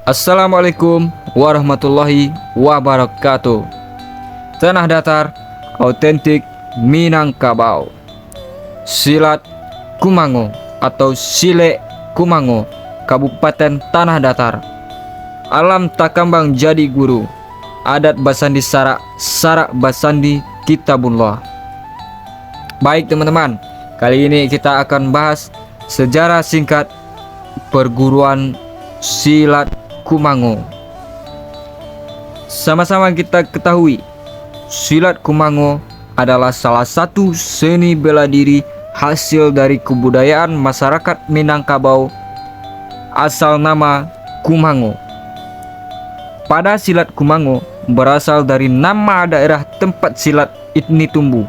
Assalamualaikum warahmatullahi wabarakatuh. Tanah datar autentik Minangkabau. Silat Kumango atau Sile Kumango, Kabupaten Tanah Datar. Alam takambang jadi guru. Adat basandi sarak basandi kitabullah. Baik teman-teman, kali ini kita akan bahas sejarah singkat perguruan silat Kumango. Sama-sama kita ketahui, silat Kumango adalah salah satu seni bela diri hasil dari kebudayaan masyarakat Minangkabau, asal nama Kumango. Pada silat Kumango berasal dari nama daerah tempat silat ini tumbuh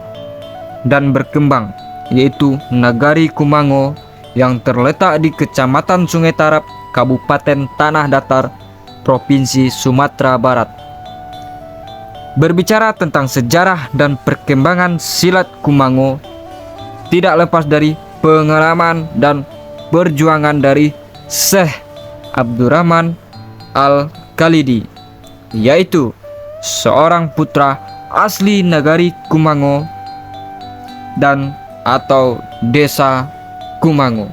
dan berkembang, yaitu Nagari Kumango yang terletak di Kecamatan Sungai Tarap, Kabupaten Tanah Datar, Provinsi Sumatera Barat. Berbicara tentang sejarah dan perkembangan silat Kumango, tidak lepas dari pengalaman dan perjuangan dari Syekh Abdurrahman Al-Khalidi, yaitu seorang putra asli Nagari Kumango dan atau Desa Kumango.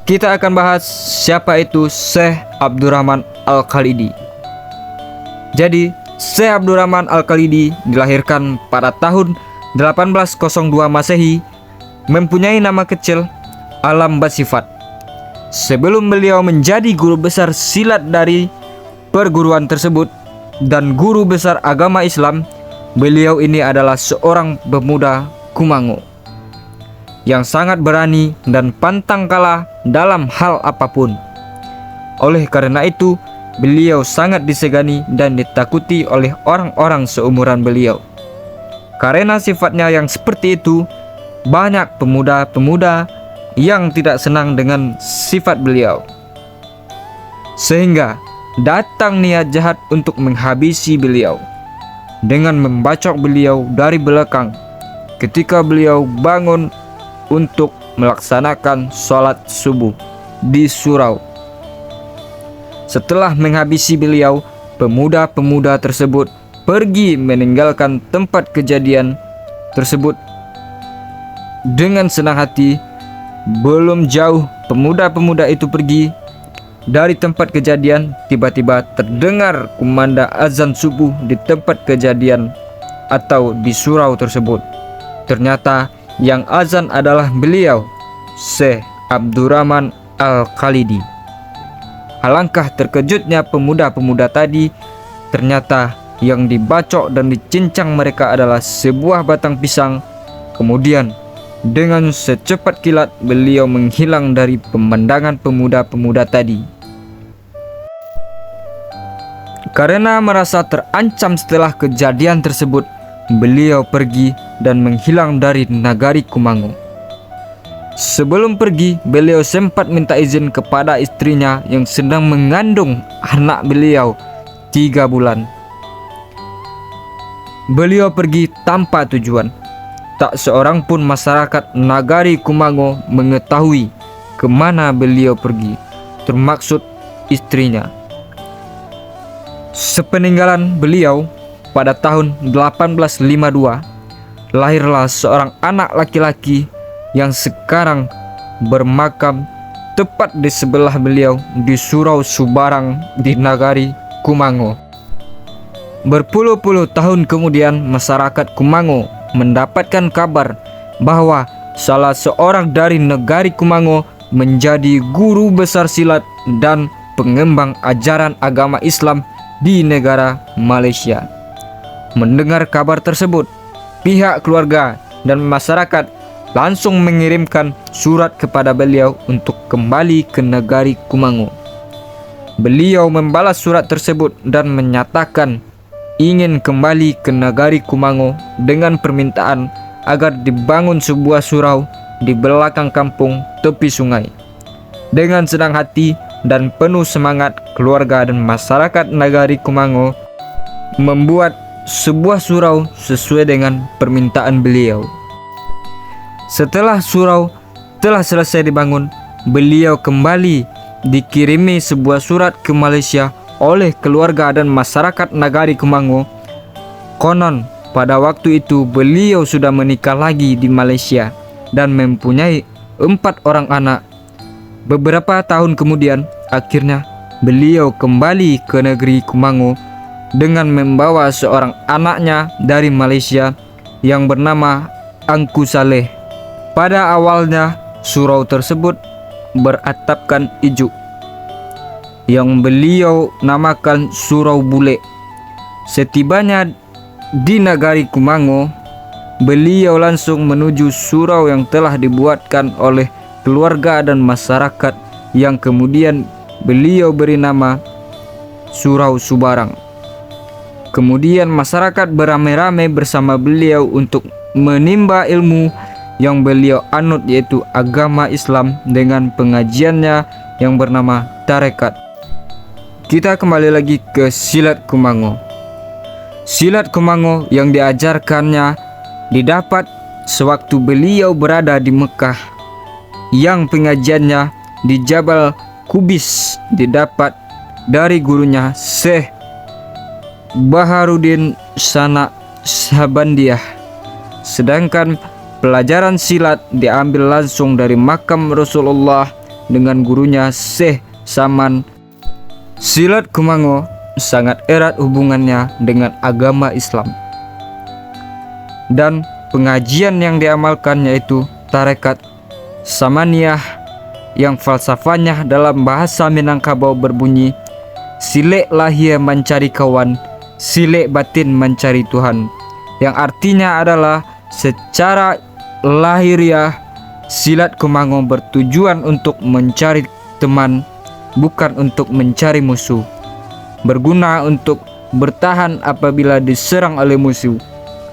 Kita akan bahas siapa itu Syekh Abdurrahman Al-Khalidi. Jadi, Syekh Abdurrahman Al-Khalidi dilahirkan pada tahun 1802 Masehi, mempunyai nama kecil Alam Basifat. Sebelum beliau menjadi guru besar silat dari perguruan tersebut dan guru besar agama Islam, beliau ini adalah seorang pemuda Kumango yang sangat berani dan pantang kalah dalam hal apapun. Oleh karena itu, beliau sangat disegani dan ditakuti oleh orang-orang seumuran beliau. Karena sifatnya yang seperti itu, banyak pemuda-pemuda yang tidak senang dengan sifat beliau, sehingga datang niat jahat untuk menghabisi beliau dengan membacok beliau dari belakang ketika beliau bangun untuk melaksanakan sholat subuh di surau. Setelah menghabisi beliau, pemuda-pemuda tersebut pergi meninggalkan tempat kejadian tersebut dengan senang hati. Belum jauh pemuda-pemuda itu pergi dari tempat kejadian, tiba-tiba terdengar kumandang azan subuh di tempat kejadian atau di surau tersebut. Ternyata yang azan adalah beliau, Syekh Abdurrahman Al-Khalidi. Alangkah terkejutnya pemuda-pemuda tadi, ternyata yang dibacok dan dicincang mereka adalah sebuah batang pisang. Kemudian dengan secepat kilat beliau menghilang dari pemandangan pemuda-pemuda tadi. Karena merasa terancam setelah kejadian tersebut, beliau pergi dan menghilang dari Nagari Kumango. Sebelum pergi, beliau sempat minta izin kepada istrinya yang sedang mengandung anak beliau 3 bulan. Beliau pergi tanpa tujuan. Tak seorang pun masyarakat Nagari Kumango mengetahui kemana beliau pergi, termaksud istrinya. Sepeninggalan beliau pada tahun 1852, lahirlah seorang anak laki-laki yang sekarang bermakam tepat di sebelah beliau di Surau Subarang di Nagari Kumango. Berpuluh-puluh tahun kemudian, masyarakat Kumango mendapatkan kabar bahwa salah seorang dari Nagari Kumango menjadi guru besar silat dan pengembang ajaran agama Islam di negara Malaysia. Mendengar kabar tersebut, pihak keluarga dan masyarakat langsung mengirimkan surat kepada beliau untuk kembali ke Nagari Kumango. Beliau membalas surat tersebut dan menyatakan ingin kembali ke Nagari Kumango dengan permintaan agar dibangun sebuah surau di belakang kampung tepi sungai. Dengan senang hati dan penuh semangat, keluarga dan masyarakat Nagari Kumango membuat sebuah surau sesuai dengan permintaan beliau. Setelah surau telah selesai dibangun, beliau kembali dikirimi sebuah surat ke Malaysia oleh keluarga dan masyarakat Nagari Kumango. Konon pada waktu itu beliau sudah menikah lagi di Malaysia dan mempunyai 4 orang anak. Beberapa tahun kemudian akhirnya beliau kembali ke negeri Kumango dengan membawa seorang anaknya dari Malaysia yang bernama Angku Saleh. Pada awalnya surau tersebut beratapkan ijuk yang beliau namakan Surau Bule. Setibanya di Nagari Kumango, beliau langsung menuju surau yang telah dibuatkan oleh keluarga dan masyarakat yang kemudian beliau beri nama Surau Subarang. Kemudian masyarakat beramai-ramai bersama beliau untuk menimba ilmu yang beliau anut, yaitu agama Islam dengan pengajiannya yang bernama tarekat. Kita kembali lagi ke silat Kumango. Silat Kumango yang diajarkannya didapat sewaktu beliau berada di Mekah, yang pengajiannya di Jabal Kubis didapat dari gurunya Syekh Baharuddin Sanak Sabandiah. Sedangkan pelajaran silat diambil langsung dari makam Rasulullah dengan gurunya Syekh Saman. Silat Kumango sangat erat hubungannya dengan agama Islam, dan pengajian yang diamalkan yaitu tarekat Samaniyah yang falsafahnya dalam bahasa Minangkabau berbunyi silek lahir mencari kawan, silek batin mencari Tuhan, yang artinya adalah secara lahiriah silat Kumango bertujuan untuk mencari teman, bukan untuk mencari musuh, berguna untuk bertahan apabila diserang oleh musuh.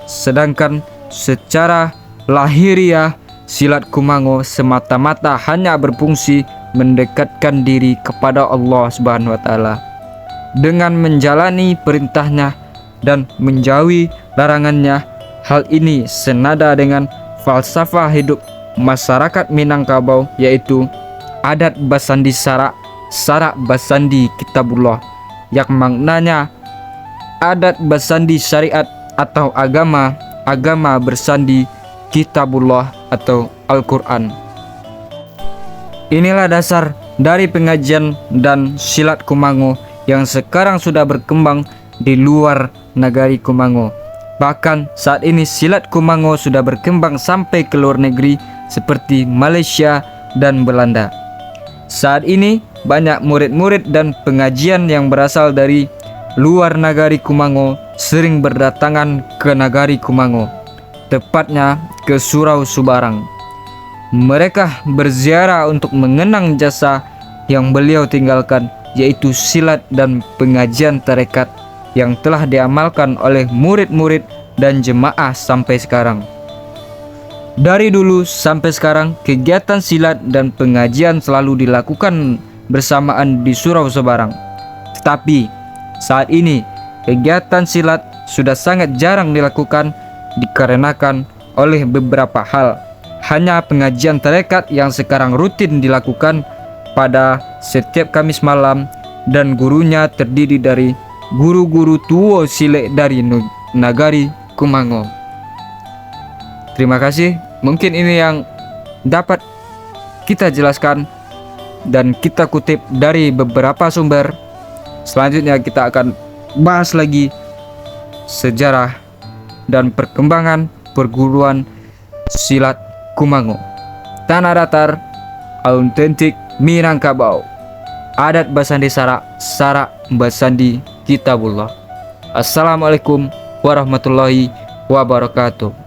Sedangkan secara lahiriah silat Kumango semata-mata hanya berfungsi mendekatkan diri kepada Allah Subhanahu wa taala dengan menjalani perintahnya dan menjauhi larangannya. Hal ini senada dengan falsafah hidup masyarakat Minangkabau, yaitu adat basandi sarak, sarak basandi kitabullah, yang maknanya adat basandi syariat atau agama, agama bersandi kitabullah atau Al-Quran. Inilah dasar dari pengajian dan silat Kumango yang sekarang sudah berkembang di luar Nagari Kumango. Bahkan saat ini silat Kumango sudah berkembang sampai ke luar negeri seperti Malaysia dan Belanda. Saat ini banyak murid-murid dan pengajian yang berasal dari luar Nagari Kumango sering berdatangan ke Nagari Kumango, tepatnya ke Surau Subarang. Mereka berziarah untuk mengenang jasa yang beliau tinggalkan, yaitu silat dan pengajian tarekat yang telah diamalkan oleh murid-murid dan jemaah sampai sekarang. Dari dulu sampai sekarang, kegiatan silat dan pengajian selalu dilakukan bersamaan di Surau Subarang. Tetapi saat ini kegiatan silat sudah sangat jarang dilakukan dikarenakan oleh beberapa hal. Hanya pengajian tarekat yang sekarang rutin dilakukan pada setiap Kamis malam, dan gurunya terdiri dari guru-guru tua silat dari Nagari Kumango. Terima kasih. Mungkin ini yang dapat kita jelaskan dan kita kutip dari beberapa sumber. Selanjutnya kita akan bahas lagi sejarah dan perkembangan perguruan silat Kumango. Tanah datar autentik Minangkabau. Adat basandi sarak, sarak basandi kitabullah. Assalamualaikum warahmatullahi wabarakatuh.